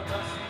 Hallelujah.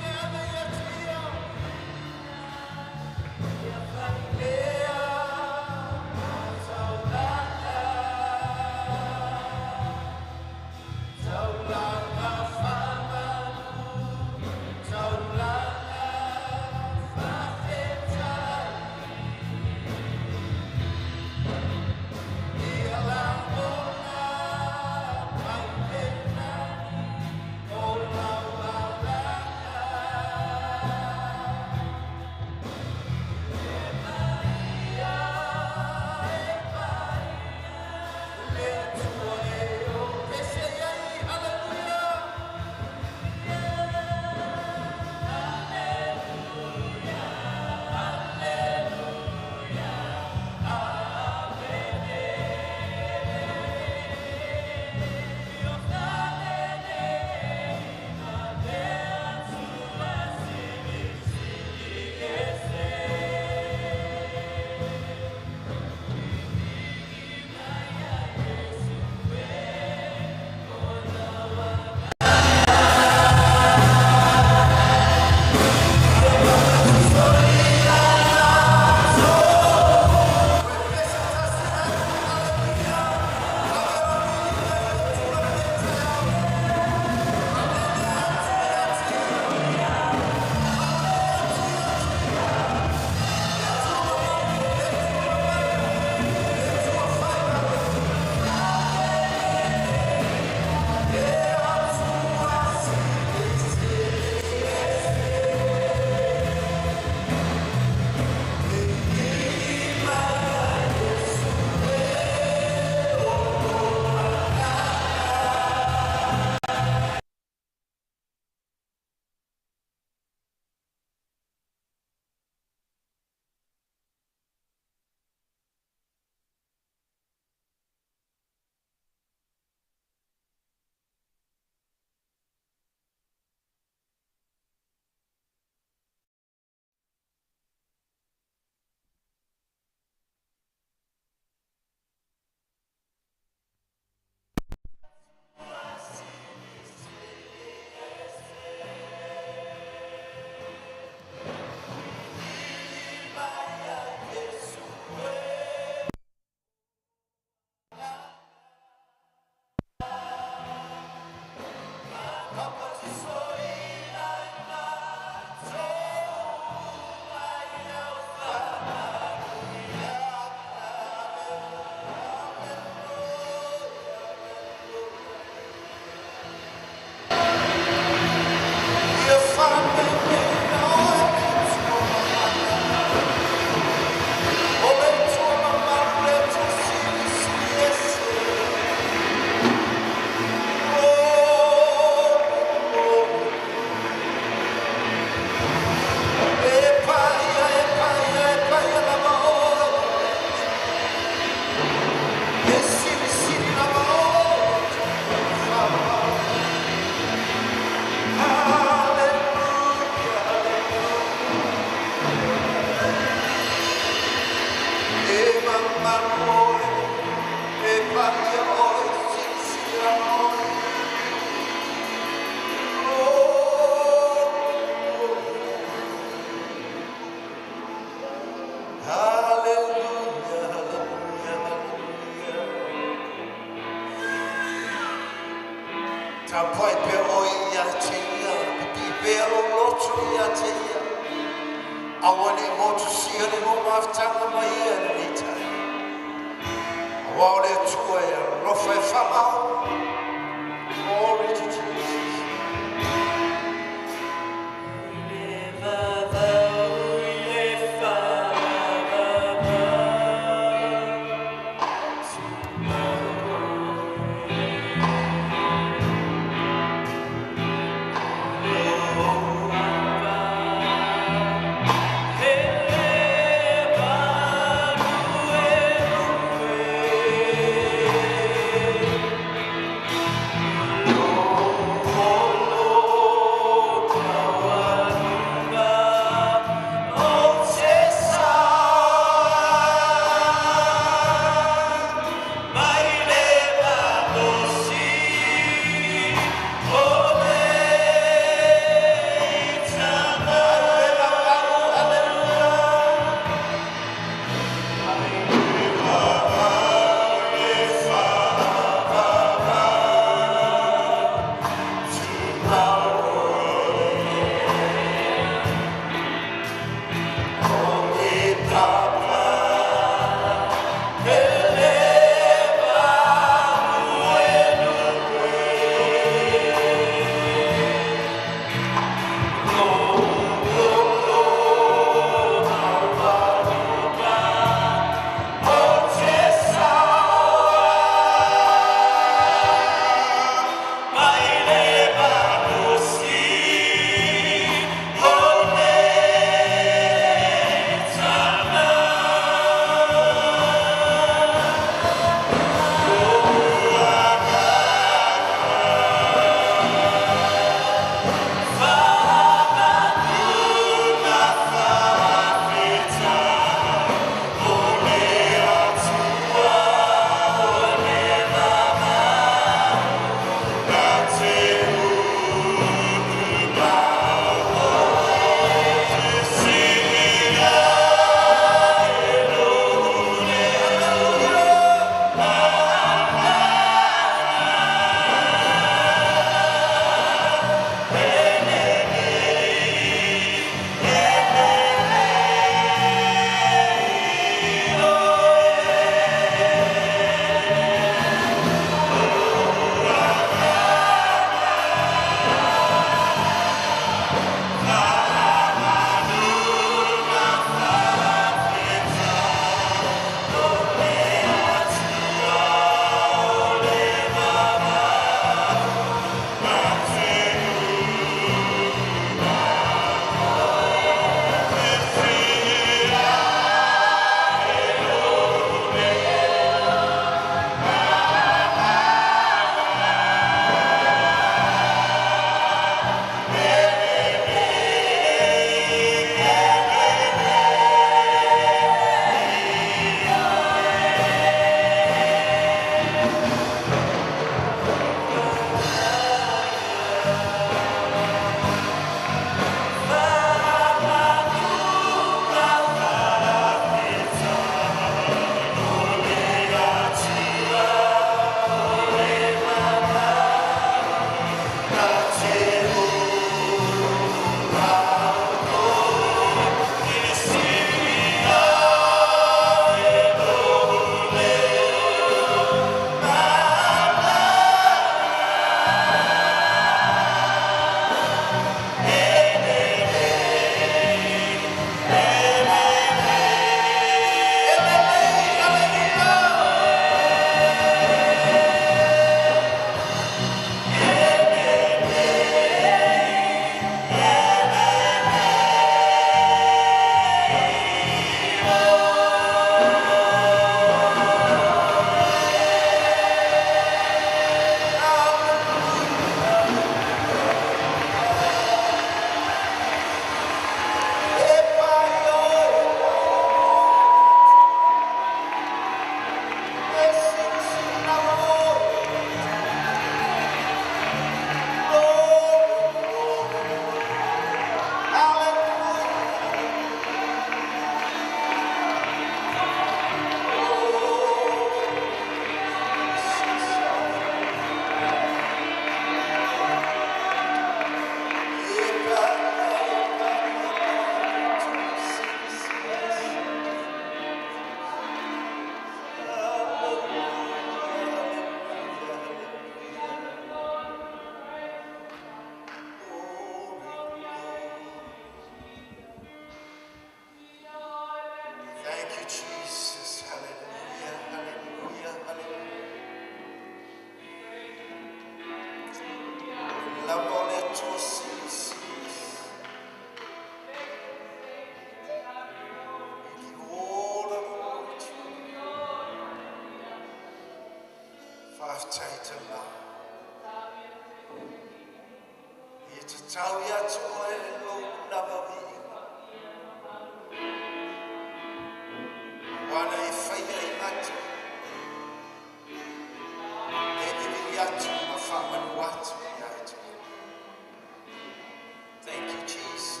Thank you, Jesus.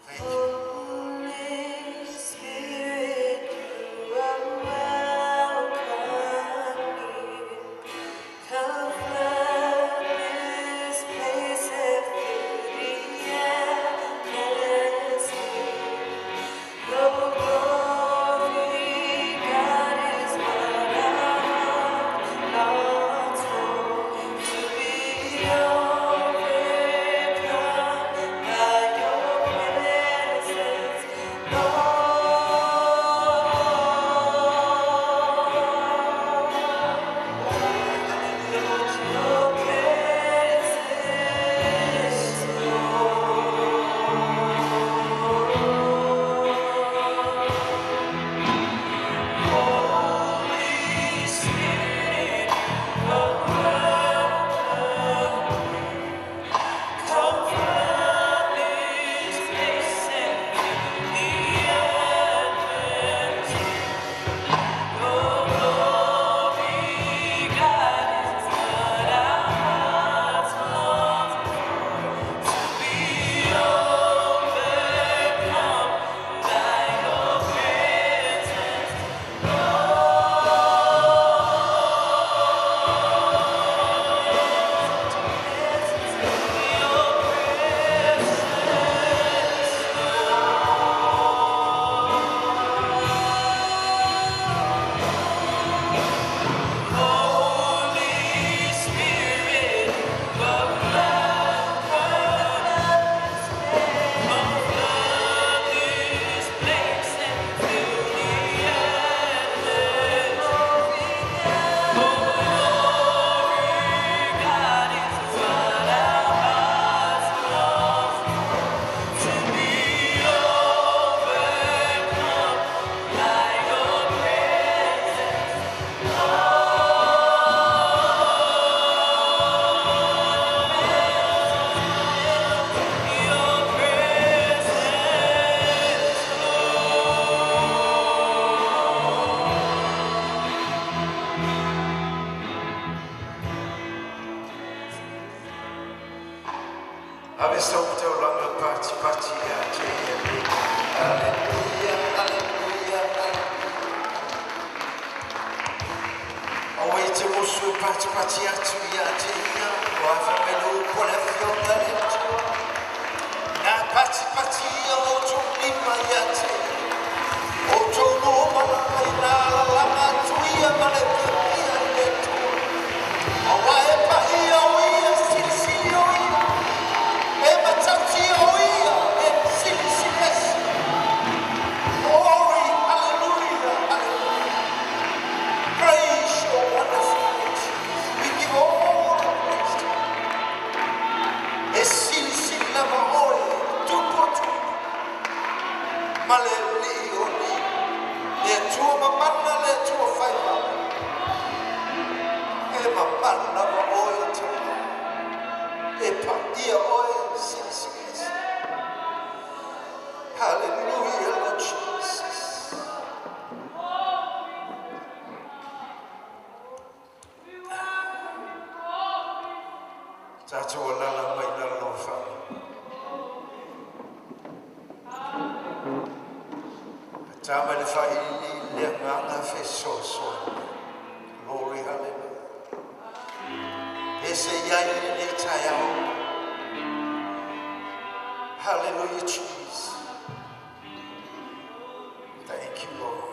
Thank you. Holy Spirit, you are welcome here. Come flood this place and fill the atmosphere. Your glory, God, is what our hearts long to be overcome by your presence, Your presence, Holy Spirit, come flood this place and fill the atmosphere. Your glory, God, is what our hearts long to be overcome by your presence. Holy Spirit, come flood this place and fill the atmosphere. God is what our hearts long to be overcome by your presence. Your presence. Ave sauta ulanga pati pati ya jeye. Hallelujah, hallelujah, hallelujah. Awaite musu pati pati ya tu ya jeye. Wafa melu kole fiona letu. Na pati pati ya oto lima ya jeye. Oto loma ina lama tu ya maleke ya letu. Awae pa iya uia sisi uia. Ema tati uia em sisi esi. Glory, hallelujah, hallelujah. Praise your wonderful name. We give all the praise to you. Esisi lama oe, tupo tupo. Maleli oni. Le tua mamana le tua faiva. Ema mana ma oe tupo. Epa ia oe sisi esi. Hallelujah, Lord Jesus. Tatu walala mai na lofa. Tama le faili le nganga fe so. Glory, hallelujah. Ese yai le tayao. Hallelujah, Jesus. Thank you, Lord.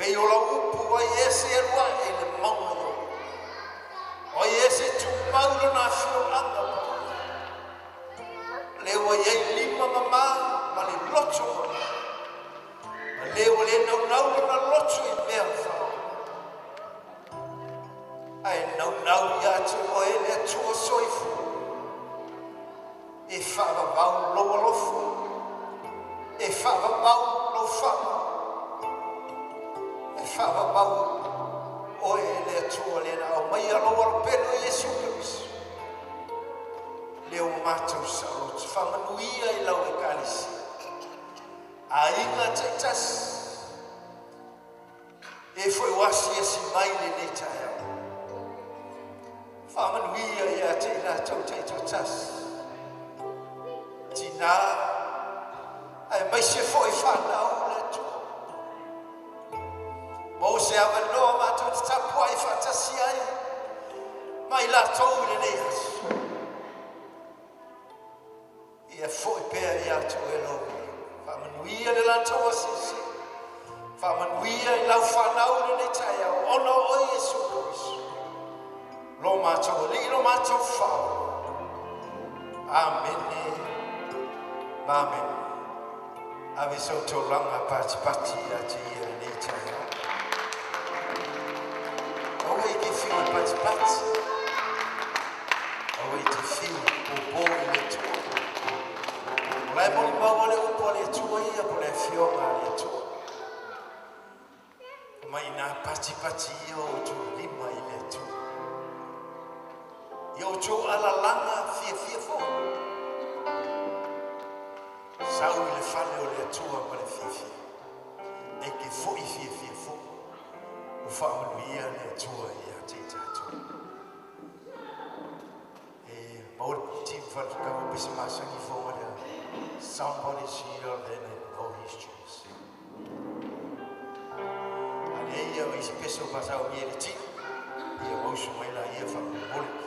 Pei o la upu o Iese e rua e le maunga yo. O Iese tu maula na fio anga pa. Leo e lima mama ma le loto mama. Ma leo le nau na loto i mea whao. Ai nau ia te o e le tua soifu. E whawa wau loa lofu. E whawa wau lo whawa. E whawa wau o e le tua le na o mai aloa lo pelo Iesu Kristo. Leo mātou sao te whamanuia I lau e kalisi. A inga te tasi. E foi wasi e si mai le nei tae au. Whamanuia ia te ina tau te tau tasi. Tina, ai mai se foi whanau le tua. Mo se awa noa mātou te tapua I whatasi ai. Mai la tau le nei asu. Ia foi pea ia tu e lo. Whamanuia le la tau asisi. Whamanuia I lau whanau le nei tae au. Ono o Iesu Kristo. Lo mātou li, lo mātou whao. Amen. Amen. Ave so to langa pati a te ia nei tae au. Oe ki whiu pati. Oe te whiu o le tua. Lai moni maua le upo le tua ia po le whionga le tua. Mai nā pati ia o tu lima I le tua. Ia o tu ala langa fia fo. Sau I le fale o le tua ma le fia. E ke fo I fia fo. O whaamanuia le tua ia te tātua. E maura tim whanakau pisa masangi fo ma lea. Somebody's here then and know his choice. And here is a special pasau here the team. The emotion way la here from the morning.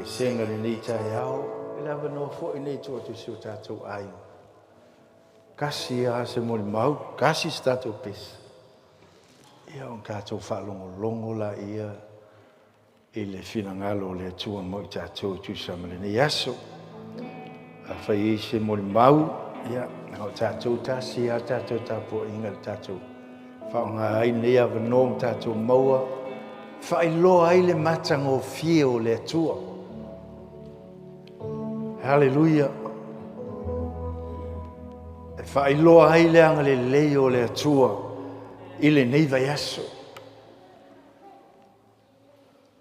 Senga le nei tai au, e lava no fo nei tu tu si tātou ai. Kasi a se moli mau, kasi tātou pes. Ia on kātou whalongo la ia, e le whinangalo le tua mo I tātou tu samale nei aso. A whai e se moli mau, ia, o tātou tasi a tātou tāpo inga tātou. Whaonga ai nei a vanom tātou maua, whai loa ai le matango fie o le tua. Hallelujah. whailoa ai leanga le leo le atua i le nei vai aso.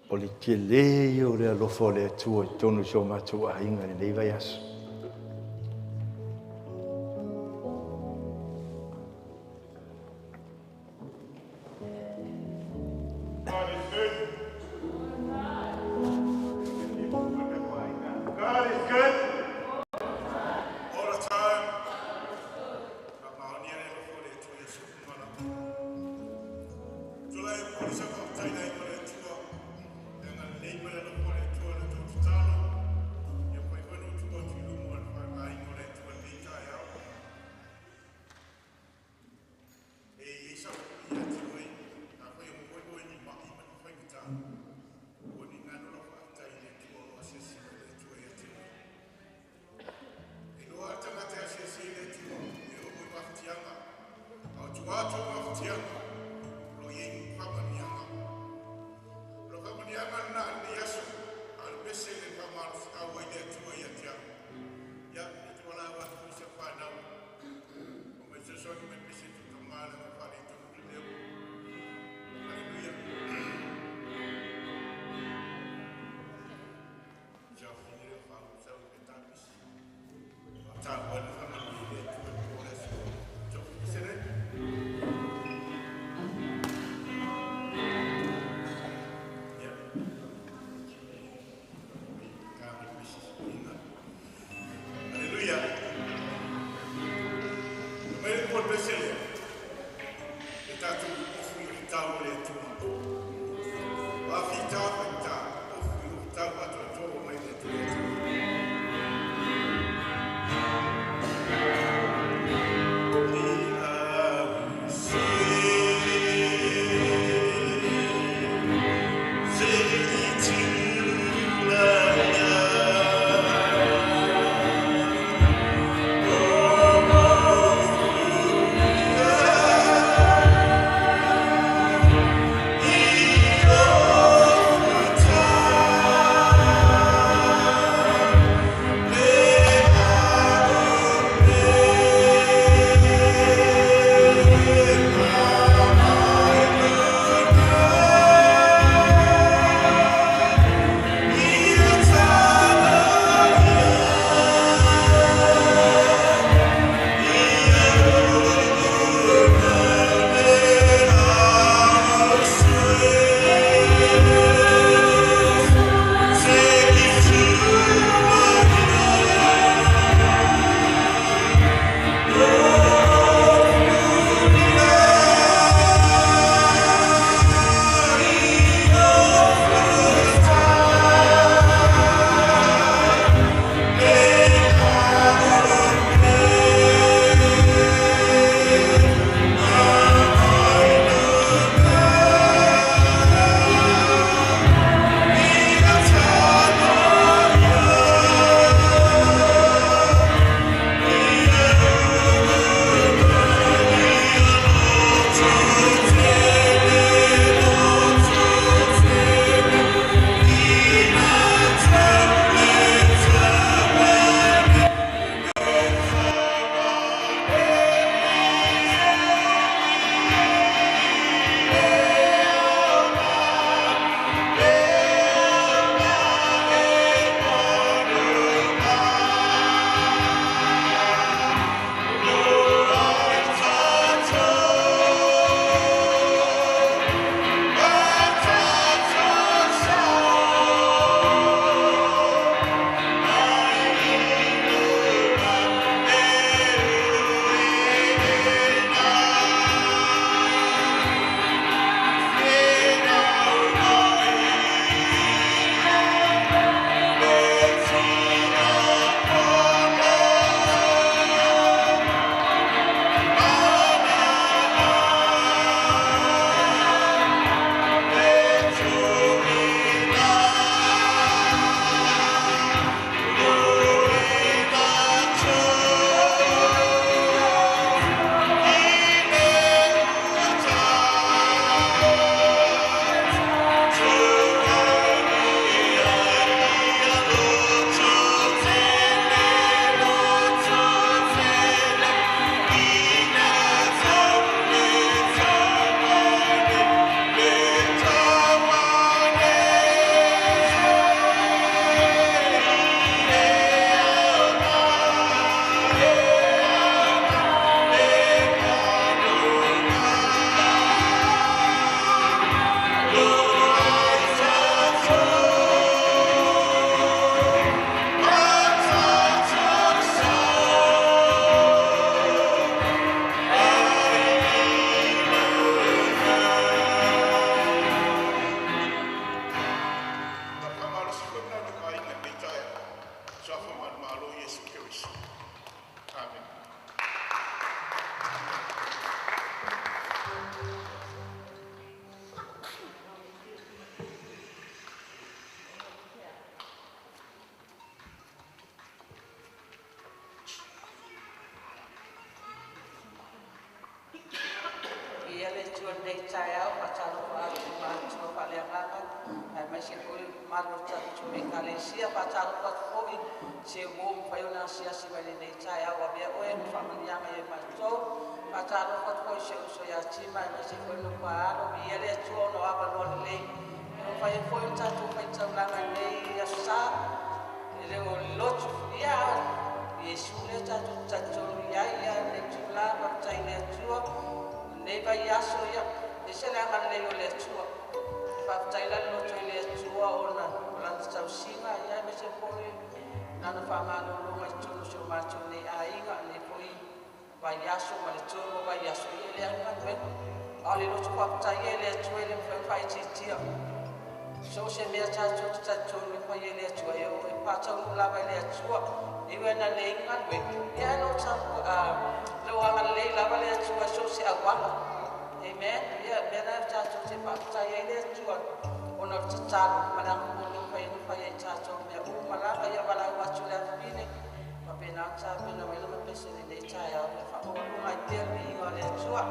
O le tia leo le alofo le atua i tonu so matua inga le nei vai aso. Thank you. nei tai au patalo pa ma pa le ngaka mai se ko malo ta tu e kalesia patalo pa foi se mo fa yo na sia si vai nei tai au bia o e familia mai ma to patalo pa foi se so ya ti mai se ko no pa no bia le tu no aba no le no fa yo foi ta tu fa ta la nei ya sa le o lotu ya Yesu le ta tu ya le tu la pa tai le tu nei vai aso ia e se la ngana le le tua pa tai la no tu le tua ona la tau singa ia me se poi na na fa ma no mai tu so ma tu nei ainga le poi vai aso ma le tu vai aso ia le ngana me ale no tu pa tai le tua le fa ti tia so se me ta tu le pa le tua e pa tau la vai le tua e we na le ngana me ia no ta lo anga le la vai le tua so se agua Amen. Ya, bena chacho te pakta ya ile tua. Ono tsatsalo mana ko fa ya chacho me u mala ya bala wa chula fine. Ma bena cha bena wala ma pese le cha ya fa o ma te ri ngale tua.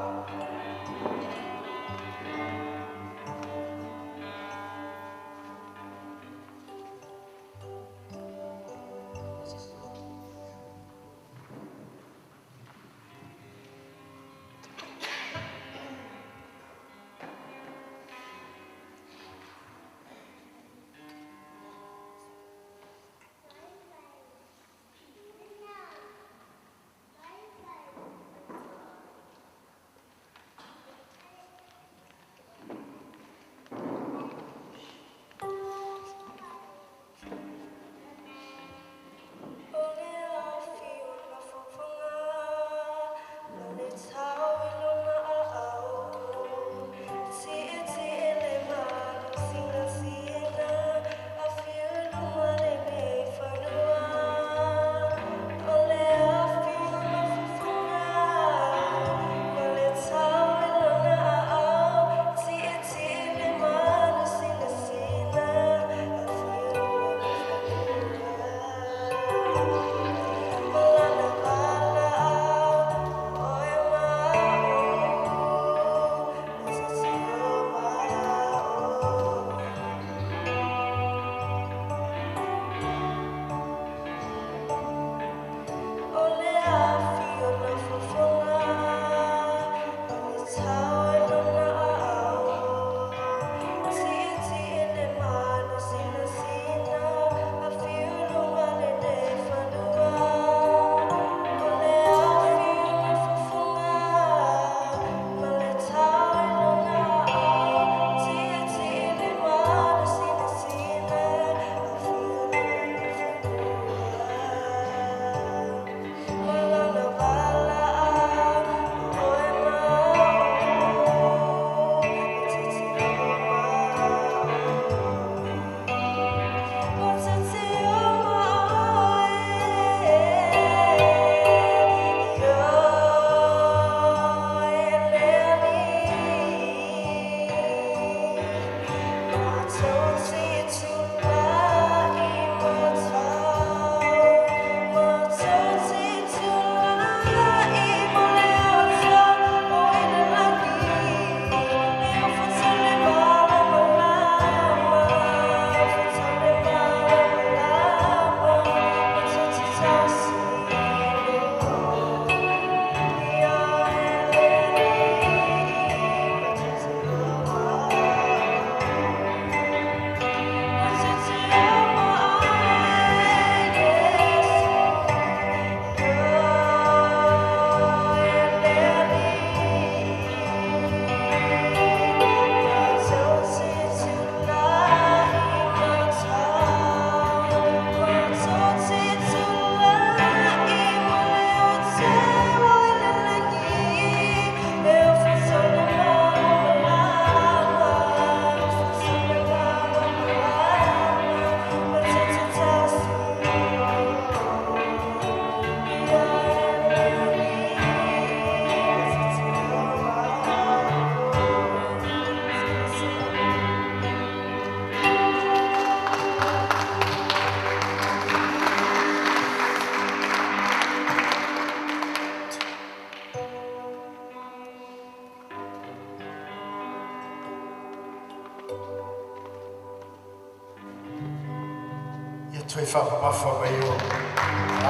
tui whakamafa mai o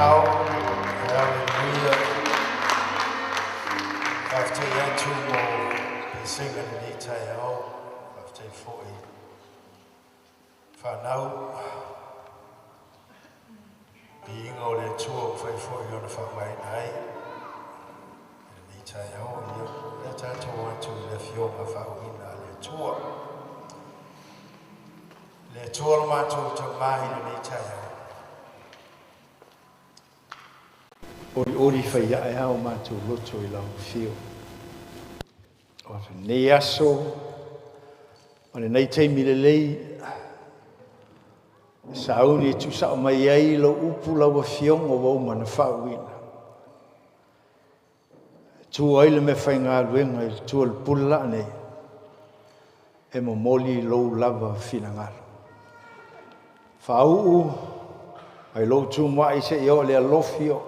au, hallelujah. Kawhtei atu mo pe singa ni tai au, kawhtei fōi whanau. Inga o le tua whai fōi ona whamai nai. Ni tai au, ia tātou atu le whionga whauina le tua. Le tua lo mātou ta mahina ni tai au. Ori whai ae au mātou loto I lau whio. O nei aso, o le nei teimi le lei, sauni tu sao mai ai lo upu lau a whiong o wau mana whauina. Tu aile me whai ngā ruenga I tu al pula nei, e mo moli lou lava whina ngalo. Whau ai lou tu mai se I o le alofio,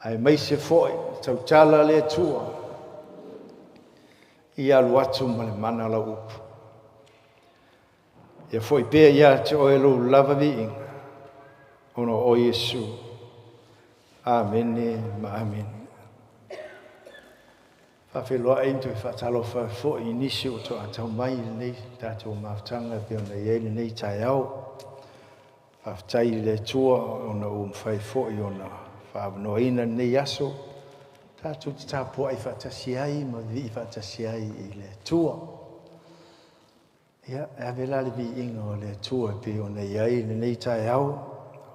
ai mai se foi, tau tala le tua, I alu atu ma le mana la upu. Ia foi pēr ia te oe lo lava vi inga, ono o Yesu. Amen, ma amen. Whawheloa eintu I whatalo whafo I nisi o to atau mai nei, tātou maftanga pe ona iele nei tai au. Whaftai le tua ona mwhai fo I ona whaavanoina nei aso. Tātou te tāpua I whatasi ai, ma vi I whatasi ai I le tua. Ia, e avela le vi inga o le tua pe ona iai le nei tai au,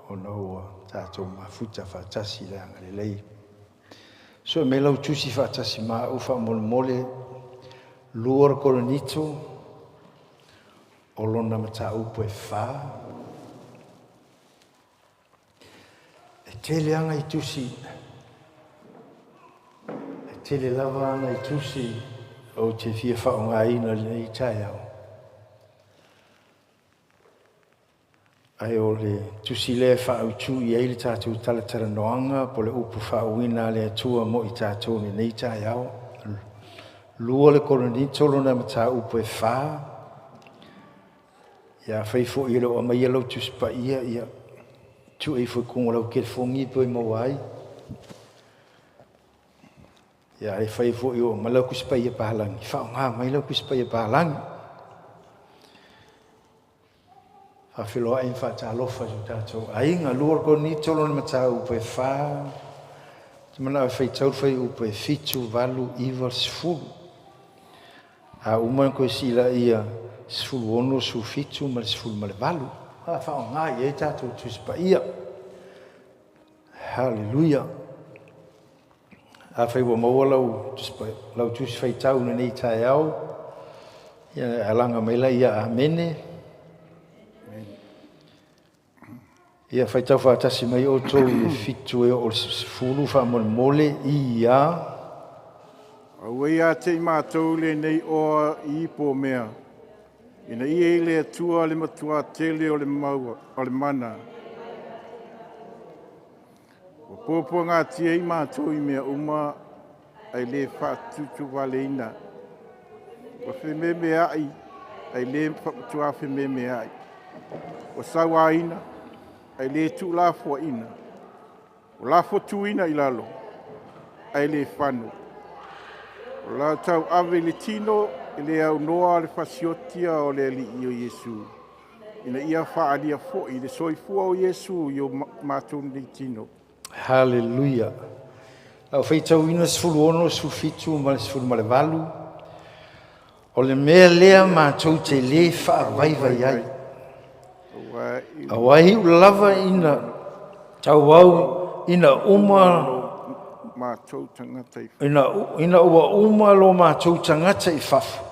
ona ua tātou mafuta whatasi le anga le lei. So me lau tusi whatasi maa uwha mole mole, luar kolonito, o lona mata upo e wha. E tele anga I tusi, e tele lava anga I tusi, o te fia whaonga ina le nei tai au. Ai o le tusi le whau tu I eile tātou talatara noanga, po le upu whauina le atua mo I tātou ni nei tai au. Lua le kolonito lona mata upu e wha. Ia whaifo I lau amai alau tusi pa ia, ia tu e fo kunga lau kelfongi po I mawai. Ia e whaifo I o malau kusi pa ia pahalangi. Whao ngā mai lau kusi pa ia pahalangi. Whawheloa ein whatalofa su tātou. Ainga luar ko ni tolo na matau upo e wha. Te mana e whaitau whai upo e fitu, valu, iwa, sifuru. A umana koe sila ia sifuru ono su fitu, ma le sifuru ma le valu. Whao ngā I e tātou tusipa ia. Hallelujah. A whaiwa maua lau tusi whaitau na nei tai au. Ia alanga meila ia amene. Ia whaitau whaatasi mai o tō I fitu e o fulu whamon mole I ia. Aue ia te I mātou le nei oa I po mea. Ina I e le atua le matua tele o le maua, o le mana. O pōpua ngā tia I mātou I mea uma ai le whaatutu wale ina. O whememe ai le whakatua whememe ai. O sawa ina. Ai le tu la fo ina. O la fo tu ina I lalo. Ai le whanu. O la tau ave le tino I le au noa le fasiotia o le ali I o Yesu. Ina ia whaalia fo I le soifua o Yesu I o mātou le tino. Hallelujah. Au whaitau ina sifuru ono su fitu ma le sifuru ma le valu. O le mea lea mātou te le whaavaiva ai. Awai lava ina tau au ina uma ina uma lo mātou tangata I whafu.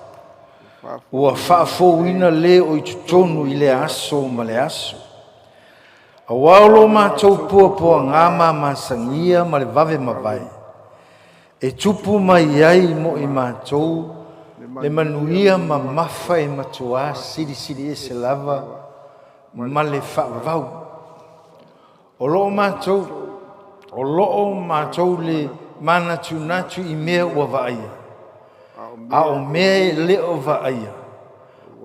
Ua whaafo ina le o I tutonu I le aso ma le aso. Awau lo mātou pua ngama masangia ma le vave mawai. E tupu mai ai mo I mātou le manuia ma mafa e matua siri e se lava ma le whaavau. O loo mātou le mana tunatu I mea ua vaia. A o mea le o vaia.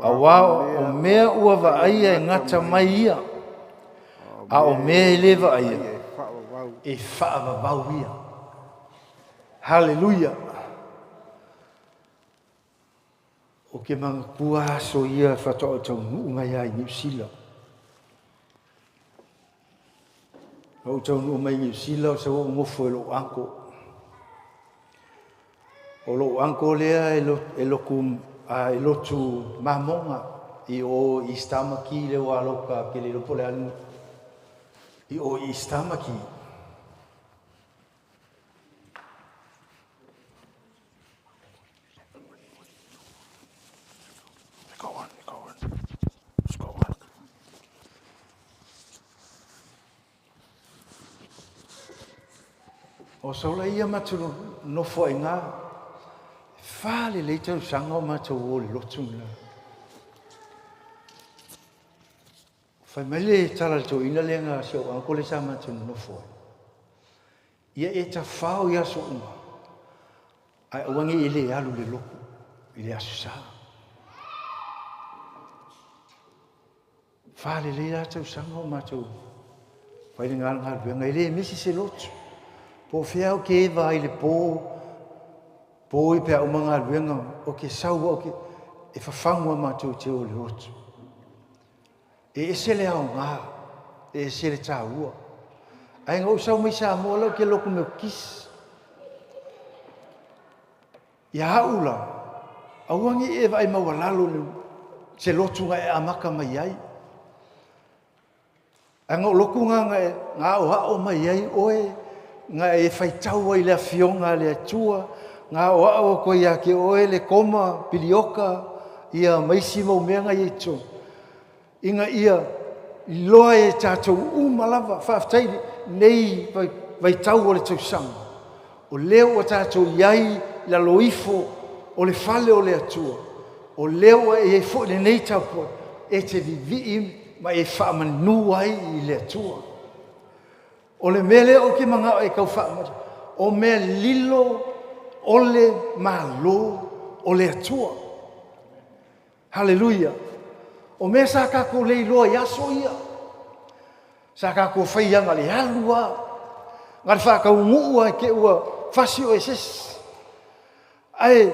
A wao o mea ua vaia e ngata mai ia. A o me leva ia. Whāwau. E whaavavau ia. Hallelujah. O ke mga kua so ia whatoa tau nuunga ia i New Zealand. O tau nuunga i New Zealand sa o ngofo e lo anko. O lo anko lea e lotu mamonga i o Istamaki le o aloka ke le lopo le anu. I o Istamaki. O saula ia matu no foi ngā. Whāle le tau sanga o matu o lotu ngā. Whai mele tala tau ina lenga si o anko le sa matu no foi. Ia e ta whao ia so unga. Ai awangi ele alu le loko. Ile asu sa. Whāle le tau sanga o matu. Whai le ngā ngā ruenga ele misi se lotu. Po fiao ke vai le po i pe o manga luenga o ke sau o ke e whawhangua mātou te o le rotu. E se le au ngā, e se le tā ua. Ai ngau sau mai sa mua lau ke loko meu kis. Ia haula, auangi e vai mawalalo le se lotu ngai amaka mai ai. Ai ngau loko ngā o hao mai ai oe, ngā e whaitau ai le fionga le atua, ngā o ao ko ia ke oe le koma, pilioka, ia maisi mau mea ngai e tō. Inga ia, loa e tātou umalawa, whaftairi, nei vai tau o le tausanga. O leo o tātou iai la loifo, o le fale o le atua. O leo e fo le nei taupo, e te vivi, ma e whaamanu ai i le atua. O le mele o ke manga e kau whaamata. O mea lilo, o le malo, o le atua. Hallelujah. O mea sa kako le iloa i aso ia. Sa kako whaianga le alua. Ngari whakau ngua ke ua whasi o eses. Ai,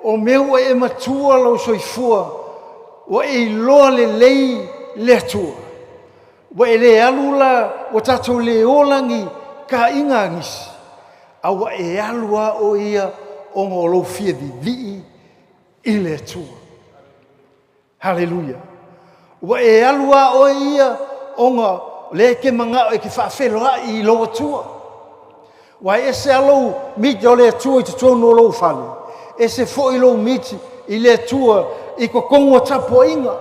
o mea ua e matua lau soifua. O e iloa le lei le atua. Wa ele alula o tatou le olangi ka inga ngisi. A wa e alua o ia o ngolo fia vivi i le atua. Hallelujah. Wa e alua o ia o ngā le ke manga e ki whawheloa i lo atua. Wa e se alu miti o le atua i te tonu o lo whale. E se fo i lo miti i le atua i ko kongo tapo inga.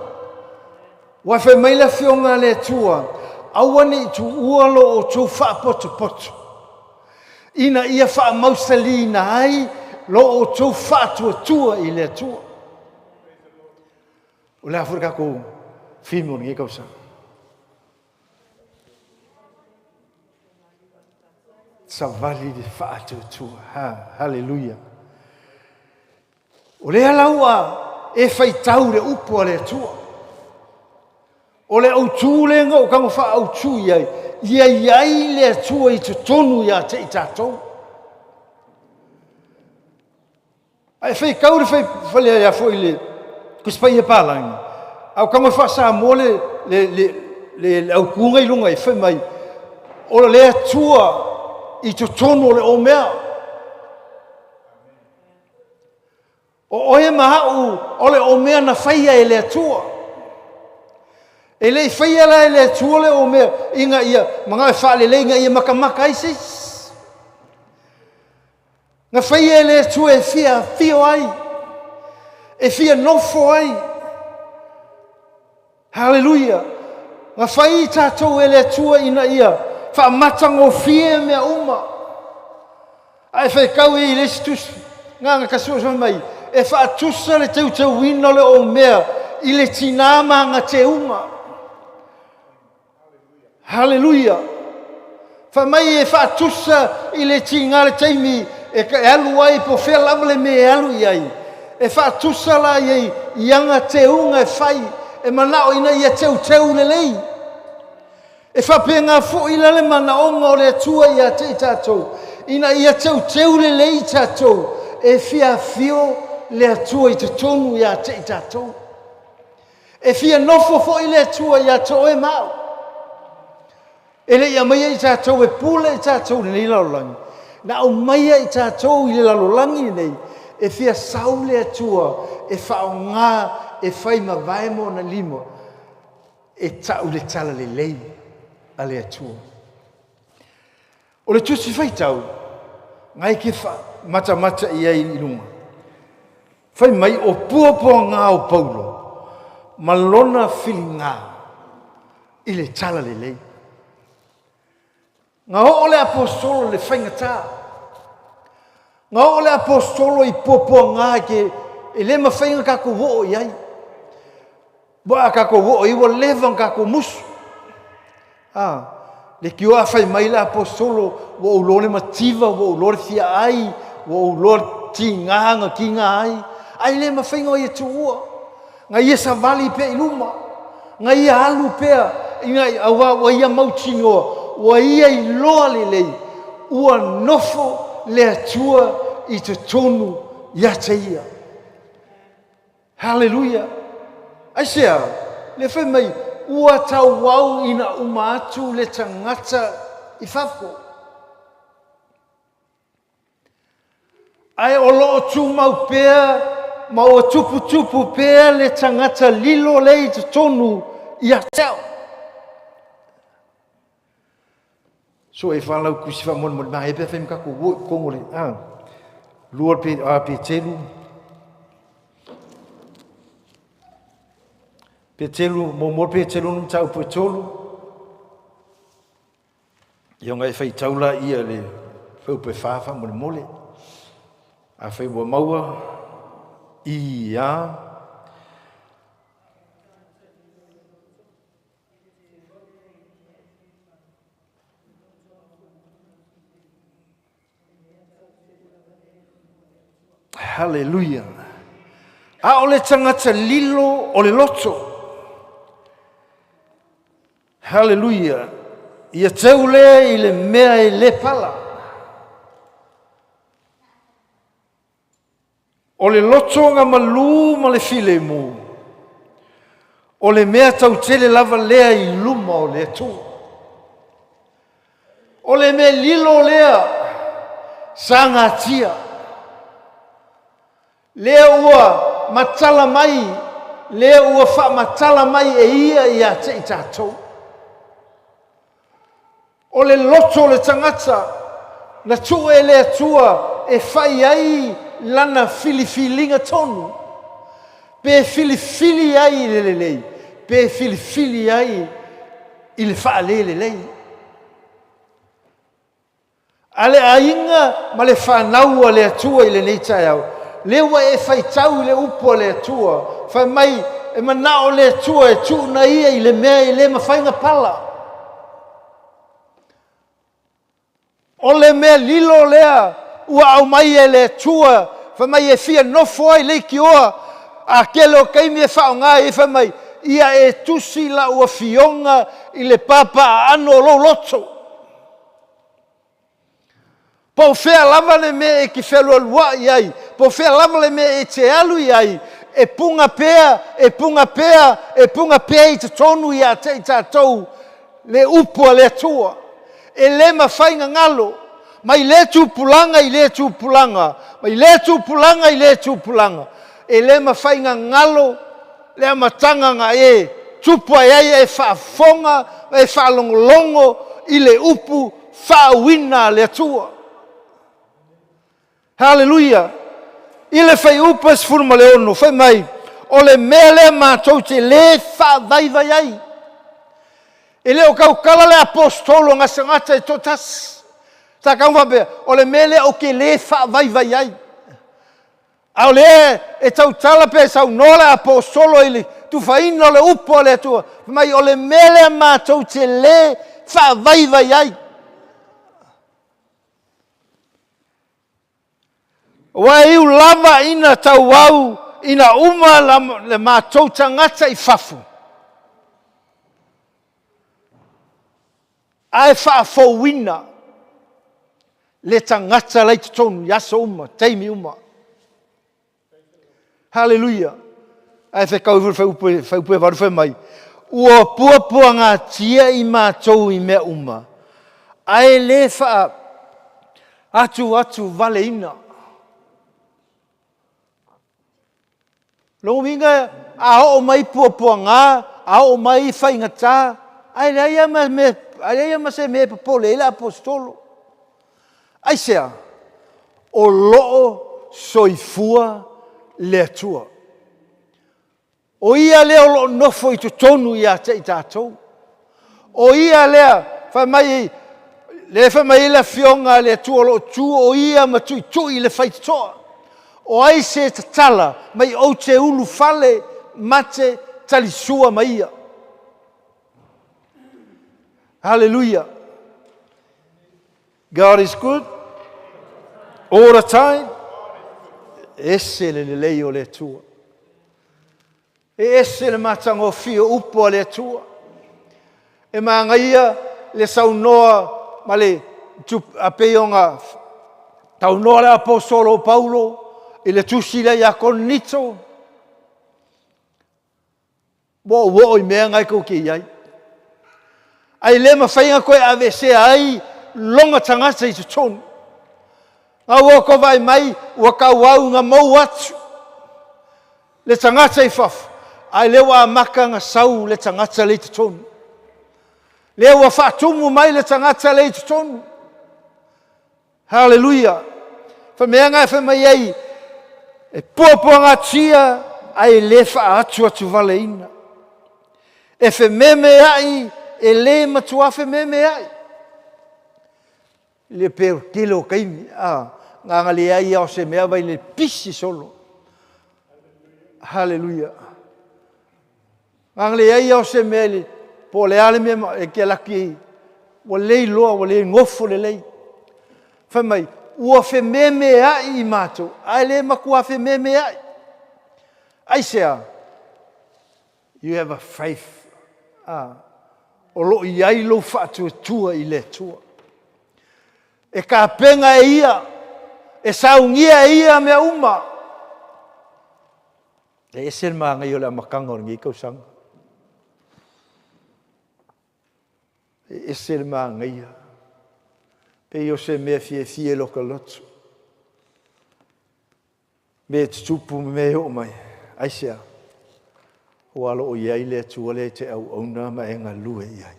Wa fe mai la fionga le tua, awane tu ualo o tu fa poto poto. Ina ia fa mausali na ai lo o tu fa tua i le tua. O le Afrika ko fimo ni kausa. Savali de fa tua. Hallelujah. O le alaua e fai tau le upo le tua. O le au tūlenga o kango wha au tū iai. Iai le atua i te tonu ia te i tātou. Ai whai kaure whai ia fo i le kuspai e pālangi. Au kango wha sa mo le au kunga i lunga i whai mai. O le atua i te tonu o le o mea. O oe mahau o le o mea na whaia e le atua. E lei whaia la e le tuole o mea inga ia, mga e whaale le inga ia makamaka isis. Nga whaia e le tue e fio ai, e fia nofo ai. Hallelujah. Nga whai tātou e le tue ina ia, wha matango fia mea uma. Ai whai kau e i le situs, nga kasua so mai, e wha atusa le tau wino le o mea, i le tinama nga te uma. Hallelujah. Fa mai e fa tusa i le tinga le taimi e ka alu ai po fe lavle me alu ai. E fa tusa la ai ianga te unga fai e manao ina ia teu le lei. E whapenga fo ila le mana onga o le atua ia te tātou. Ina ia teu le lei tātou. E fia fio le atua i te tonu ia te tātou. E fia nofo fo i le atua ia to e mau. E le ia maia i tātou e pule i tātou le nei lalolangi. Na o maia i tātou i le lalolangi nei. E fia sau le atua e whao ngā e whai ma vaemo na limo. E tau le tala le lei a le atua. O le tusi whai tau, ngai ke mata i ai i lunga. Whai mai o puapua ngā o Paulo, malona fili ngā i le tala le lei. Ngā o le apostolo le whaingatā. Ngā o le apostolo i puapua ngā ke e le mawhainga kako wo i ai. Boa kako wo i wa levan kako musu. Le ki oa whai mai le apostolo wo ulore mativa, wo ulore fia ai, wo ulore ti nganga ki ngā ai. Ai le mawhainga o i tu ua. Ngā ia savali pe i luma. Ngā ia alu pea. Ngā awa wa ia mautingoa. Wa ia i loa le lei. Ua nofo le atua i te tonu ia te ia. Hallelujah. Aisea, le whai mai, ua tau wau ina uma atu le tangata i whafko. Ai o loo tu mau pea, ma o tupu pea le tangata lilo le i te tonu ia tau. So e whalau kusi whamon ma e pia whaim kako woi kongore. Luar pe telu. Pe telu, mor pe telu nung tau pe tolu. Ia ngai whai taula ia le whau pe whawha mole mole. A whai wa maua i a. Hallelujah. A o le tangata lilo o le loto. Hallelujah. Ia tau le i le mea i le pala. O le loto nga malu ma le file mu. O le mea tau tele lava lea i luma o le tu. O le mea lilo lea sanga tia. Lea ua matala mai, lea ua wha matala mai e ia te i tātou. O le loto le tangata, na tua e lea tua e whai ai lana filifilinga tonu. Pe filifili ai le lei, pe filifili ai i le wha le lei. Ale ainga ma le whanaua lea tua i le neitai au. Lewa e whai tau le upo le atua. Whai mai e manao le atua e tūna ia i le mea i le mawhainga pala. O le mea lilo lea ua au mai e le atua. Whai mai e fia nofo ai le ki oa. A kele o kaimi e whao ngā e whai mai. Ia e tusi la ua fionga i le papa a ano lo loto. Po fea lava le me e ki whelua lua i ai. Po fea lava le me e te alu i ai. E punga pea i te tonu i a te i tātou. Le upua le atua. E le mawhainga ngalo. Mai le tūpulanga i le tūpulanga. Mai le tūpulanga i le tūpulanga. E le mawhainga ngalo. Le amatanga nga e. Tupua e ai e whaafonga. E whaalongolongo i le upu. Whaawina le atua. Hallelujah. Ile fai upas furma le ono, fai mai. O le mele mātou te le wha vai ai. E leo kau kala le apostolo ngā sangata e totas. Ta kau whabea, o le mele o ke le wha vai ai. Au le e tau tala pe sau no le apostolo ili. Tu whaino le upo le atua. Fai mai o le mele mātou te le wha vai ai. Wa iu lava ina tau au, ina uma le mātou tangata i whafu. Ai whaafouina le tangata lai te tonu, yaso uma, teimi uma. Hallelujah. Ai whekau whaupe waru whai mai. Ua puapua ngā tia I mātou I mea uma. Ai le wha atu vale ina. Longo minga, a o mai puapua ngā, a o mai whaingatā, ai leia ma se me papole, ila apostolo. Ai sea, o loo soifua le atua. O ia lea o loo nofo I tu tonu I a te I tātou. O ia lea, whamai la fionga le atua loo tu, o ia matui le whaitoa. O ai se tatala, mai o te ulu fale, mate, talisua mai ia. Hallelujah. God is good. All the time. Ese le lei o le tua. Ese le matango fio upo le tua. E maangaia le saunoa ma le apeonga taunoa le apostolo Paulo e le tusi le iakonito. Wo I mea ngai ko ki iai. Ai le mawhainga koe avese ai longa tangata I te tonu. Ngā ua ko vai mai, ua ka wau ngā mau atu. Le tangata I whafu. Ai le wa maka ngā sau le tangata le te tonu. Le ua whaatumu mai le tangata le te tonu. Hallelujah. Whamea ngai whamai ai, e puapua ngā tia, ai le wha atu vale ina. E whameme ai, e le matua whameme ai. Le pero kilo kaimi, nganga le ai au se mea vai le pisi solo. Hallelujah. Nganga le ai au se mea le, po le ale mea e ke laki, wa lei loa, wa lei ngofo le lei. Whamai, ua whameme ai I mātou, ai le makua whameme ai. Ai sea, you have a faith. O lo I ai lo whaatu tua I le tua. E ka penga e ia, e saungia e ia mea uma. E esen maa ngai o le amakanga o ngi kausanga. E esen maa ngai a. Pe yo se mea fie loka lotu. Me tutupu me o mai. Aisea. O alo o iai le tua le te au auna ma enga lue iai.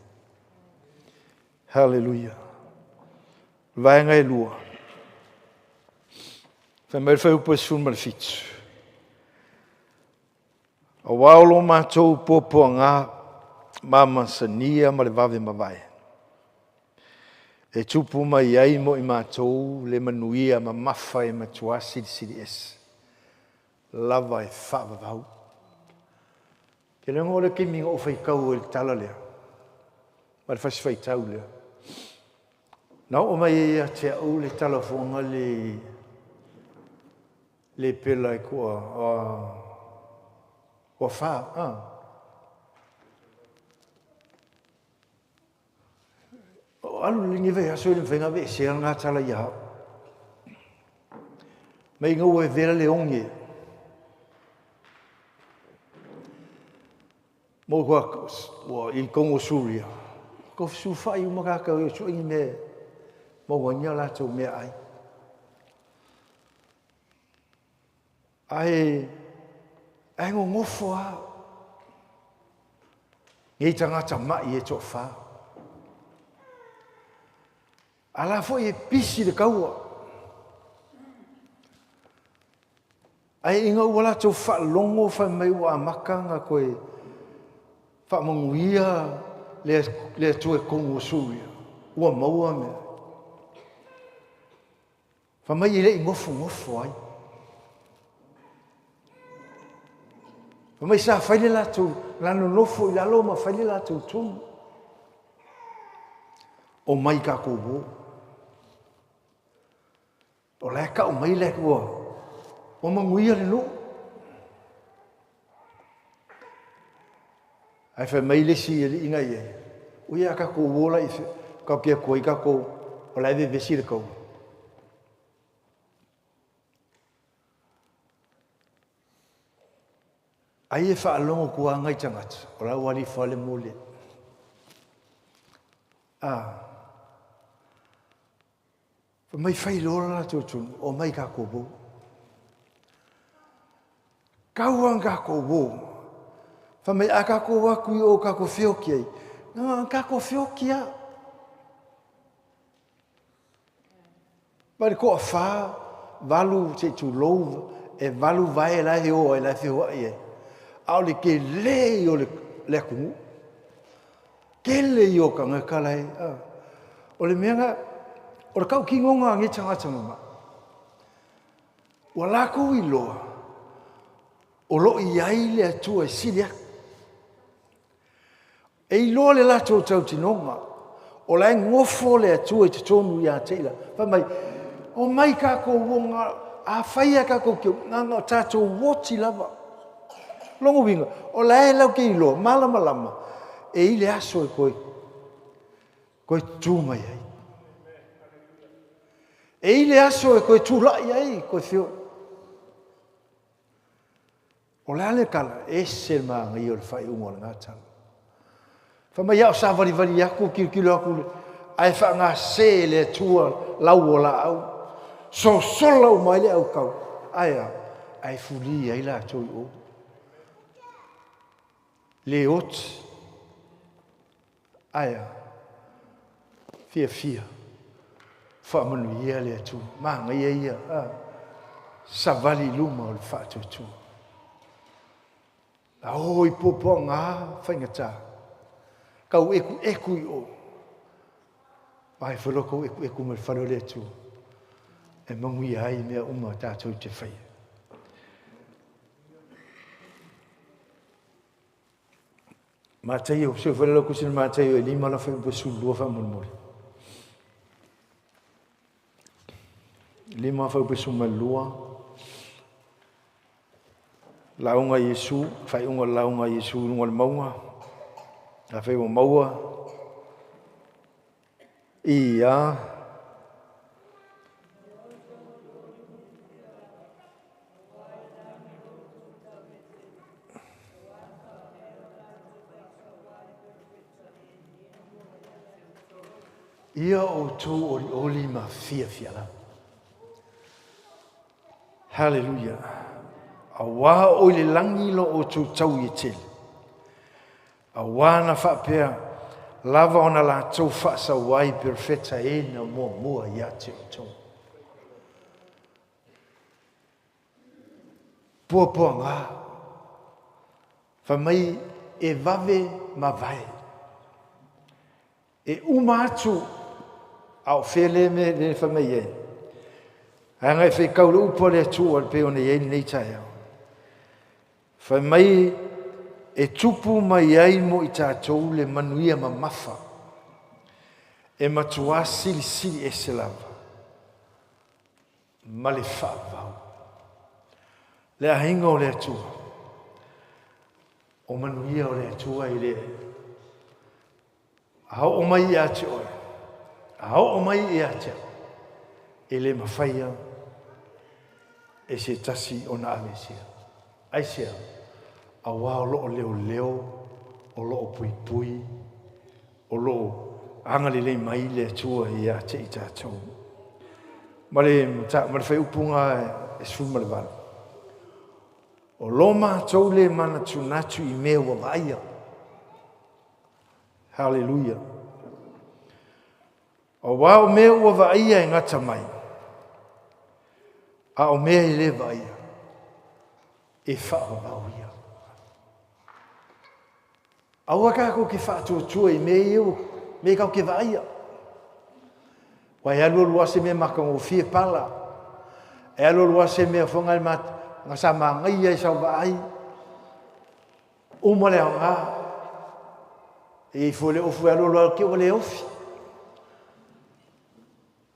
Hallelujah. Vai ngai lua. Whamai whaupa sun malfitu. A waulo mātou pōpua ngā mama sania ma le vave mawai. E tupu mai ai mo I mātou le manuia ma mawhai ma tua siri es. Lava e whaavavau. Ke le ngore ki minga o whaikau e tala lea. Ma le whasi whaitau lea. Nā o mai e a te au le talafonga le pela I kua o wha. O alu lingi vei aso I whenga vei se ngā tala I hao. Mai ngau e vera le onge. Mo kua I kongo suria. Ko su whai umakaka o so ingi me. Mo wanya la tau mea ai. Ai ngofo a. Ngei tangata mai e tō wha. Ala fo e pisi le kaua. Ai inga wala tau wha longo wha mai wa makanga koe. Wha manguia le tue kongo suria. Ua maua mea. Whamai I le I ngofo ai. Whamai sa whaile lātou, lano nofo I lalo ma whaile lātou tonu. O mai ka kōbō. O leka o mai leka ua. O manguia le no. Ai whamai le si ele inga ia. Ui a ka kōbō la I ka kia koi ka ko o lai vesi le ko. Ai e whaalongo kua ngai tangata, o lau wali whale mole. Mai whai lora la tūtun, o mai ka kōpō. Kauang ka kōpō. Whamai a ka kō wakui o ka ko whioki ai. Nā, ka ko whioki a. Pari ko a whā, walu te tu lou, e walu vai la he o e la whioa i e. Ao le ke le o le kungu. Ke le i o ka ngakalai. O le meanga, o le kau ki ngonga ngi tangata mama. Wa lako i loa. O lo i ai le atua e silia. E i loa le lato tau tinonga. O la ngofo le atua i te tonu i a teila. Whamai, o mai ka ko wonga, a whaia ka ko kio, nganga o tātou woti lava. Longo winga, o la e lau ke i loa, malama lama. E i le aso e koe. Koe tūmai ai. E i le aso e koe tūlai ai, koe whio. O le ale kala, e se maanga i o le whai ungo le ngātanga. Whamai au sa wali aku, kilo aku le, ai wha ngā se le tua lau o la au. So solau mai le au kau. Ai fuli ai la toi o. Le oti. Fia. Whamanu ia le atu. Maanga ia. Savali luma o le whaatutu. La hoi popo ngā whaingata. Kau eku i o. Mai whaloko eku me whalo le atu. E mangui ai mea uma tātou te whai. Mātai o, se whalelo kusina mātai o e lima la whai upa sulua whamulmuri. Lima whai upa sumalua. Launga Yesu, whai unga launga Yesu, unga le maunga. A whai o maua. Ia. Ia o tō oli ma fia la. Hallelujah. A wā o le langilo o tō tau i tele. A wā na whapea lava ona la tō whasa wai perfeta e na mua ia te o tō. Pua ngā. Whamai e vave ma vai. E umatu au fele me le whamai e. Hanga e whai kaura upo le atu al pe ona e nei tai au. Whamai e tupu mai ai mo i tātou le manuia ma mafa. E matua sili e se lava. Ma le whaavau. Le ahinga o le atua. O manuia o le atua i le. Ahau o mai i ate oe. Ahau o mai i ate. E le mawhaia. E se tasi o na ave sia. Ai sia. A wā o loo leo. O loo pui. O loo angale le mai le atua i ate i tātou. Ma le whai upunga e suma le wala. O loma tau le mana tunatu i mea wa vaia. Hallelujah. O wā o mea ua vaia e ngata mai. A o mea i le vaia. E whaava vauia. Aua kako ke whaatua i mea iu. Mea kau ke vaia. Wai alua se mea makango fie pala. E alua se mea whangai mata. Nga sa mangai ai sau vai. Uma le ngā. E fo le ofu alo lo ke o le ofi.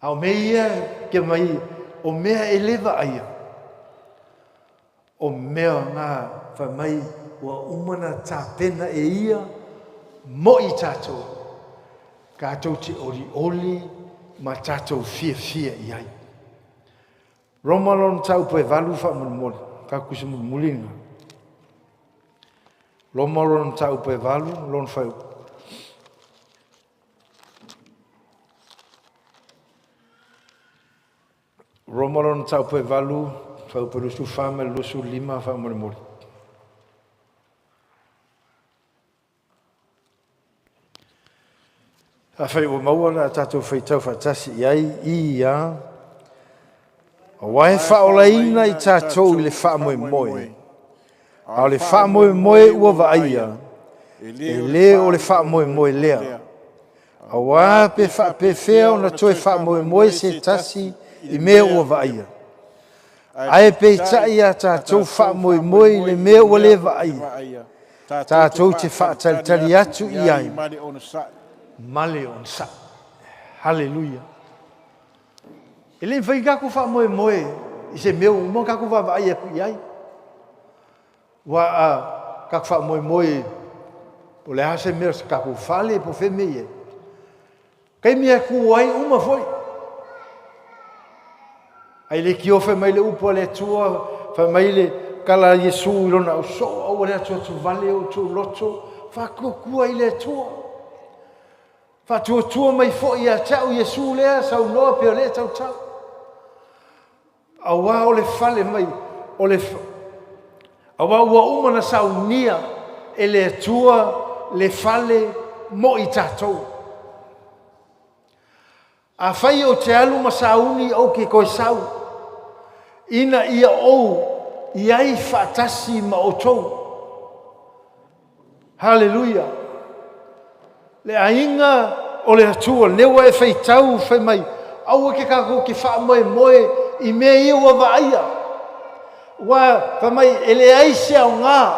Au meia ke mai o mea eleva ai. O mea ngā fa mai wa umana ta pena e ia mo i tato. Kātou te oli ma tātou fia iai. Roma lon tau pe valu wha muli, ka kusa mulinga. Roma lon tau pe valu, lon whau. Roma lon tau pe valu, whau pe lusu whame, lusu 5 wha muli. A whai o maua la tātou whai tau whatasi iai ia. Wae whaolaina I tātou I le wha A le wha moe ua vaia. E le o le wha moe lea. A wā pe wha pe whea o na toe wha moe se tasi I mea ua vaia. Ae pe tai a tātou wha moe I le mea ua le vaia. Tātou te wha talitali atu I ai. Male on sa. Hallelujah. Ele vai gaku fa moe. I se meu mo gaku va vai e ai. Wa a gaku fa moe. O le hase meu gaku fale po fe meye. Kai me ku ai uma foi. Ai le ki ofe mai le upo le tua, fa mai le kala Yesu lona o so o le tua tu vale o tu loto, fa ku ai le tua. Fa tua mai fo ia tau Yesu lea sau noa pe le tau. Awa o le fale mai o le awa ua uma na sau nia e le tua le fale mo I tātou. A whai o te alu masauni o ke koe sau. Ina ia ou iai whaatasi ma o tou. Hallelujah. Le ainga o le atua, lewa e whai tau whai mai, aua ke kako ke wha moe I mea ia ua vaia. Wa whai mai ele aise au ngā.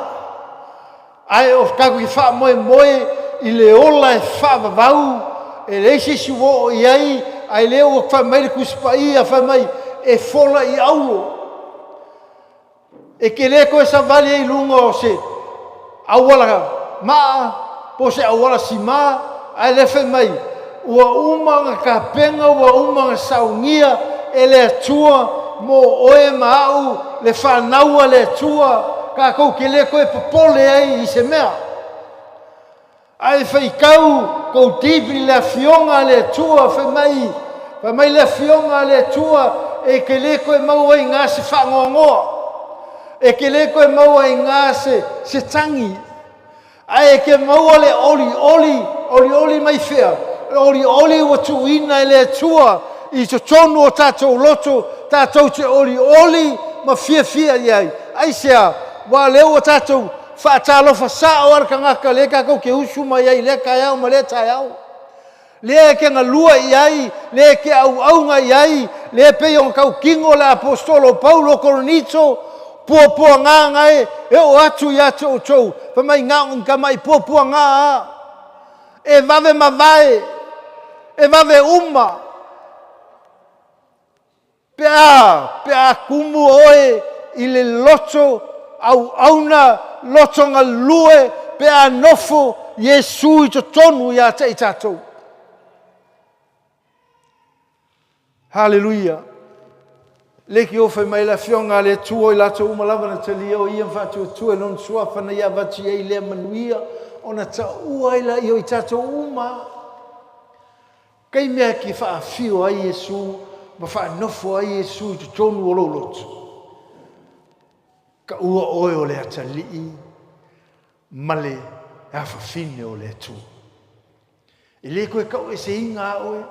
Ai o kako ke wha moe I le ola e wha vavau, e leise si wo o iai, ai leo o whai mai le kuspa ia whai mai e fola I aulo. E ke leko e sa vali e lunga o se awala maa, po se awala si maa, ai le whai mai, ua umanga ka penga, ua umanga saungia, e le atua, mo oe maau, le whanaua le atua, ka kou ke leko e popole ai I se mea. Ai whai kau, kou tipi le fionga le atua, whai mai le fionga le atua, e ke leko e mau ai ngā se whangongoa. E ke leko e mau ai ngā se tangi. Ai ke maua le oli mai whea. Oli ua tuina e le atua I to tonu o tātou loto, tātou te oli ma fia iai. Ai sea, wa leo o tātou whaatalofa sa o arka ngaka le kako ke usu mai ai, le kai au ma le tai au. Le ke ngalua iai, le ke au iai, le pe o kau kingo le apostolo Paulo Koronito, pua ngā e o atu ia te o tau. Whamai ngā unka mai pua ngā a. E vave mavae. E vave uma. Pea kumu oe I le loto au auna loto ngā lue pea nofo Yesu I to tonu ia te I tātou. Hallelujah. Leki o whai mai la fionga le tua I lato umalawa na tali o ia whatu tua non sua whana ia vati e le manuia o na ta ua ila I o I tato uma. Kei mea ki wha fio ai Yesu, ma wha nofo ai Yesu I to tonu o lolotu. Ka ua oe o le atalii, male e awha fine o le tua. I le koe kau e se inga oe,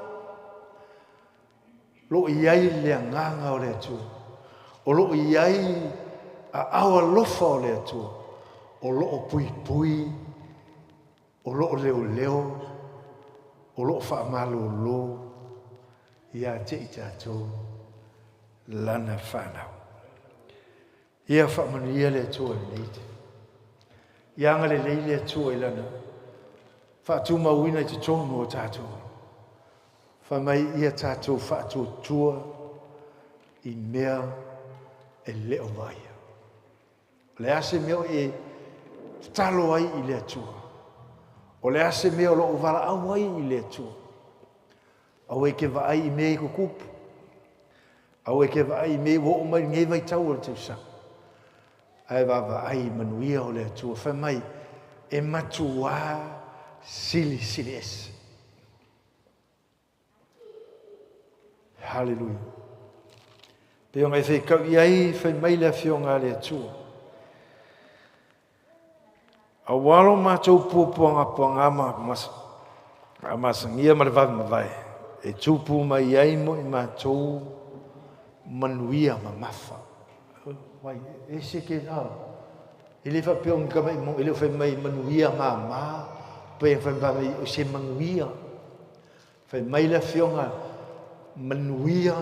lo iai le nganga o le atua. O lo iai a awa lofa o le atua. O lo pui. O lo leo. O lo whaamalo. Ia te I tātou lana whanau. Ia whaamanu ia le atua leite. Ia anga le leile atua I lana. Whaatu mauina I te tonu o tātou. Whamai ia tātou whātua tua I mea e leo vaia. Le ase meo e talo ai I le atua. O le ase mea o lo uvala au ai I le atua. Au e ke vaai I mea I kukupu. Au e ke vaai I mea wo o mai ngai vai tau o le tausa. Ai vaai manuia o le atua. Whai mai e matua sili sili ese. Hallelujah. Peo ngai whai kau I ai whai mai le fionga le atua. A walo mātou puapuanga puanga a masangia ma le vavi mawai. E tupu mai ai mo I mātou manuia ma mafa. Wai, e se ke nao. I le whapeo ngika mai mo, I le whai mai manuia ma. Pea whai mai o se manuia. Whai mai le fionga manuia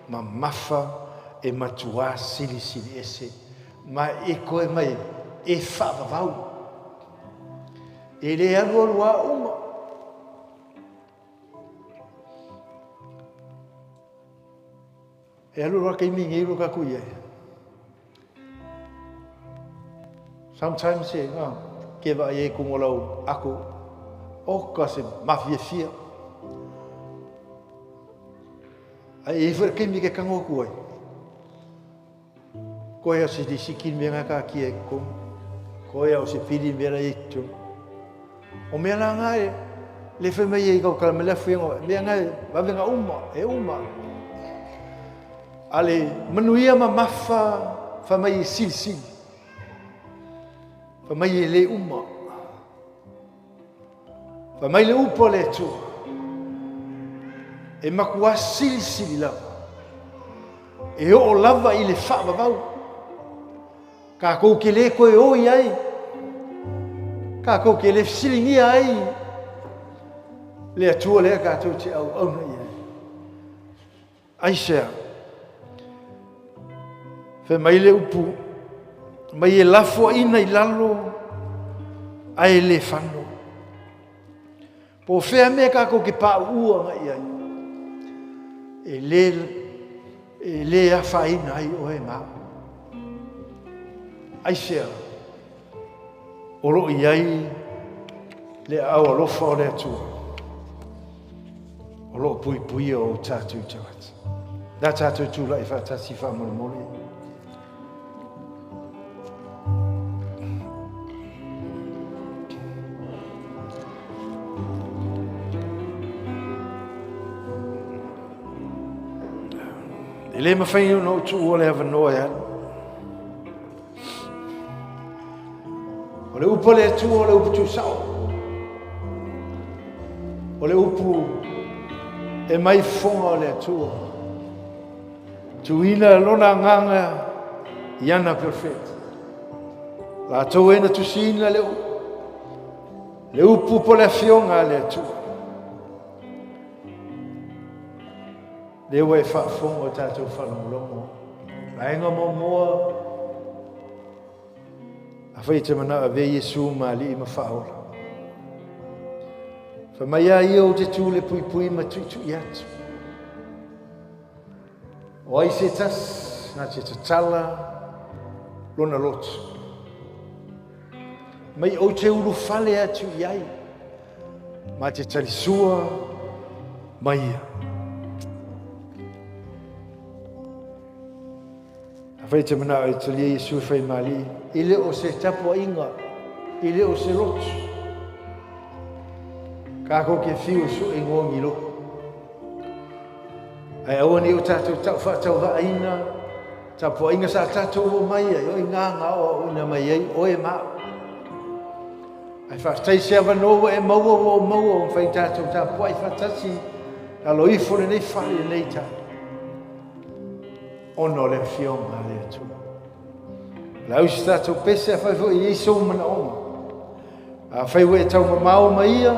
ma mafa e matua sili sili ese. Ma e koe mai e whaavavau. E le alua uma. E alua kei mingi iru ka kuia. Sometimes e ke wa e kungolau ako o ka se mafia fia. Ai e whare kei mi ke kango kuai. Koe a se di sikin mea ka ki e kum. Koe a o se pili mea e tu. O mea la ngai, le whai mai e kau kala me le whengo, mea ngai, wawenga uma. Ale, manuia ma mafa, whai mai e sili. Whai mai e le uma. Whai mai le upo le tua. E makua sili lava. E o lava I le whaavavau. Ka kou ke le koe oi ai. Ka kou ke le silingia ai. Le atua lea kātou te au na ia. Ai sea. Whai mai le upu. Mai e lafo ina I lalo. Ai le whano. Po whea mea ka kou ke pā ua ngai ai. E le a whaina ai o e mā. Ai sea. Oro I ai le au alofa o le atua. O lo pui o tātou tawat. Nā tātou tūla I whātasi whamone. I le mawhai no tu o le hawa noa e O le upo le atua o le upu tu sao. O le upu e mai fonga o le atua. Tu ina lona nganga iana perfect. La tau ena tu sina le upu. Le upu po le fionga le atua. Le wai whaafonga o tātou whalongolongo. La enga moa a whai te mana a ve Yesu ma li I ma whaola. Wha mai a ia o te tūle pui ma tuitu I atu. O ai se tas, nā te tatala, lona lotu. Mai o te uru whale atu I ai. Ma te talisua, mai ia. Whai te mana o te lia Yesu whai mali. I le o se tapo inga. I le o se lotu. Kako ke whiu su e ngongi lo. Ai aua ni o tātou tau whātau wa aina. Tapo inga sa tātou o mai ai. O i ngā o una mai ai. O e mā. Ai whātai se awa noa e maua o maua. O whai tātou tapo ai whātasi. Alo I fore nei whare nei tātou. Ono le fionga le atu. Lau si tātou pese a whai fo I eiso mana oma. A whai we tau mamao ma ia.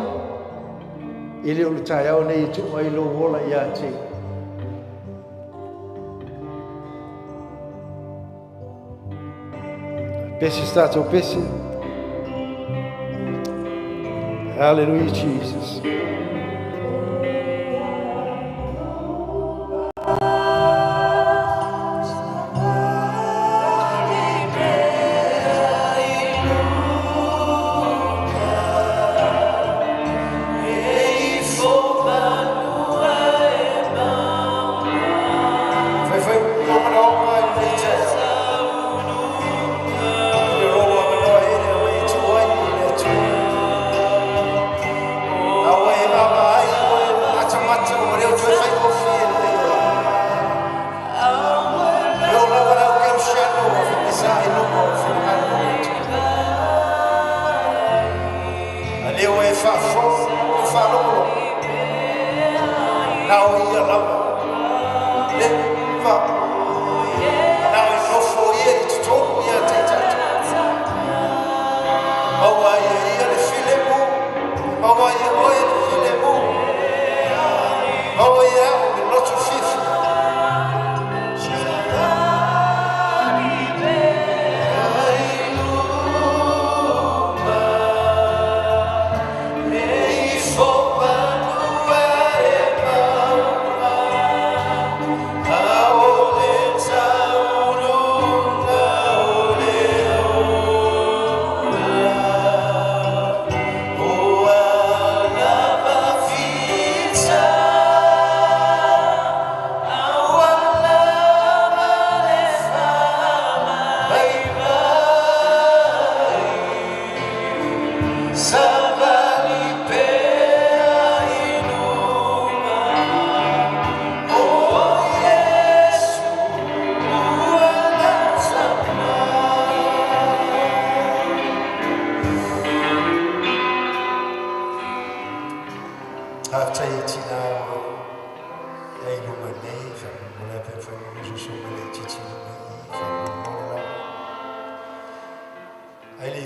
I le ulu tai au nei tu mai lo wola I a te. Pese si tātou pese. Hallelujah, Jesus.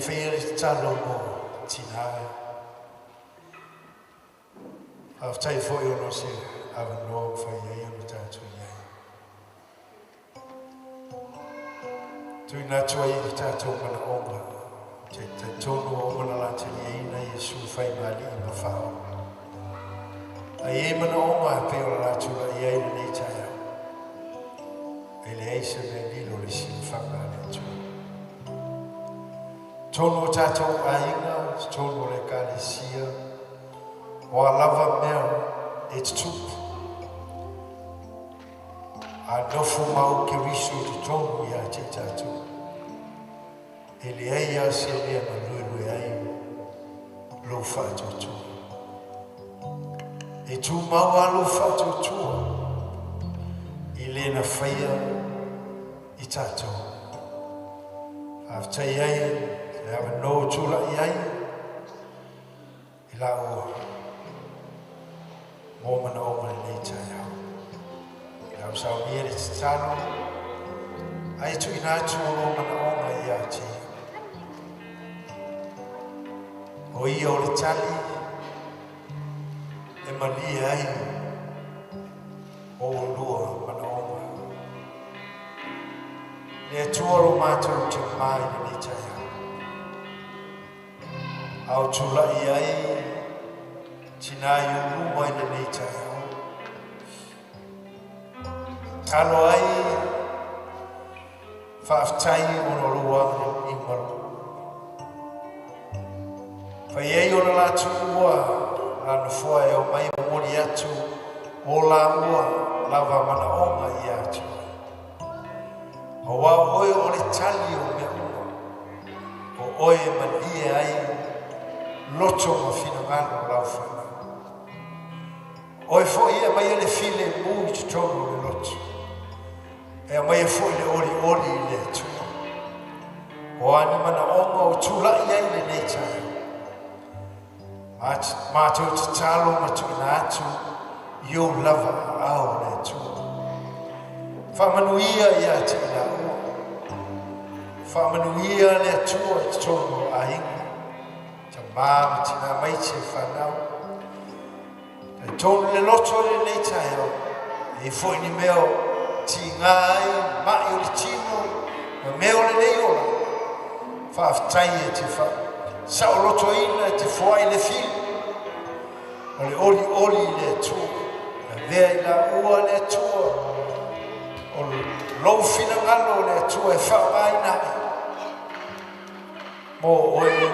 whaia te talo mo tina. Af tai fo yo no se ava no whaia yo no tātou iai. Tui nā tua i ki tātou mana onga. Te tonu o mana la te ni eina Yesu whai mali I ma whao. Ai e mana onga pe o la tua I eina nei tai au. E le eisa me lilo le si whanga le tua. Tonu o tātou a inga, tonu o le kālesia. O a lava mea e te tupu. A nofu mau ke riso te tonu I a te tātou. E le eia se lea ma lue ai lo whātotua. E tu mau a lo whātotua I le na whaia I tātou. Aftai ai, le awa no tula I ai, I la ua. Mōmana o mani nei tai au. Lau sau mia le te tano, ai tu I nātu o mōmana o mai I a te. O ia o le tali, e mali ai, o lua mana o mai. Le tuaro mātou te mai nei tai au. Au tula I ai, tina I ulu mai nei tai au. Talo ai, whaaftai o no rua I maru. Whai ei o na lātu ua, la no fua e o mai mori atu, o la ua, lava mana onga I atu. O wā oe o le tali o mea ua, o oe mani e ai, loto ma fina ngano lau whana. Oe fo ia mai le file mui te tonu le loto. E mai fo le ori le tuna. O ani mana onga o tula I ai le netai. Mātou te talo ma tu ina atu, Io lava au le tu. Whamanuia I a te ina ua. Whamanuia le atua I te tonu a inga. Ta māma tina mai te whanau. E tonu le loto le nei tai au. E fwoi ni meo ti ngā ai, mai o le tino, ma meo le nei ola. Whaaftai e te wha. Sa o loto ina te fwai le fili. O le oli le tua. Na vea I la ua le tua. O le lou fina ngalo le tua e wha mai nai. Mo oe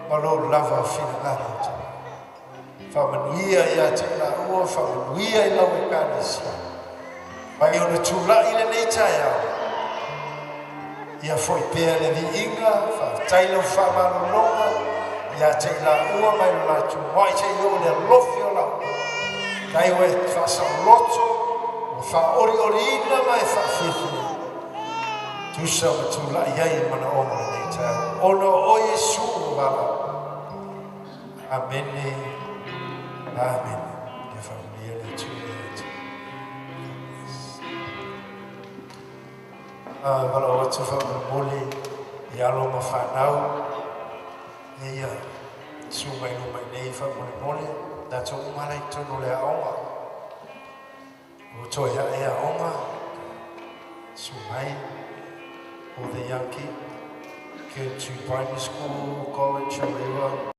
ma lo lava fina ngalo te. Whamanuia I a te la ua, whamanuia I lau e kānesia. Mai o le tūlai le nei tai au. Ia foi pēr le vi inga, whaatai lau whamano longa, ia te la ua mai o la tu mai te I o le lofi o lau. Kai oe whasau loto, o whaori ina mai whawhiwhi. Tusa ma tūlai ai mana o mana nei tai au. Ono o Yesu o wala. Amene. Amen. Ia whaunia le tūlai. Wala o atu whamamole I alo ma whanau. Ia, sumai no mai nei whamamole. Dato umalai tono le aonga. O toia e aonga. Sumai. O the Yankee. Go to primary school, college, or whatever.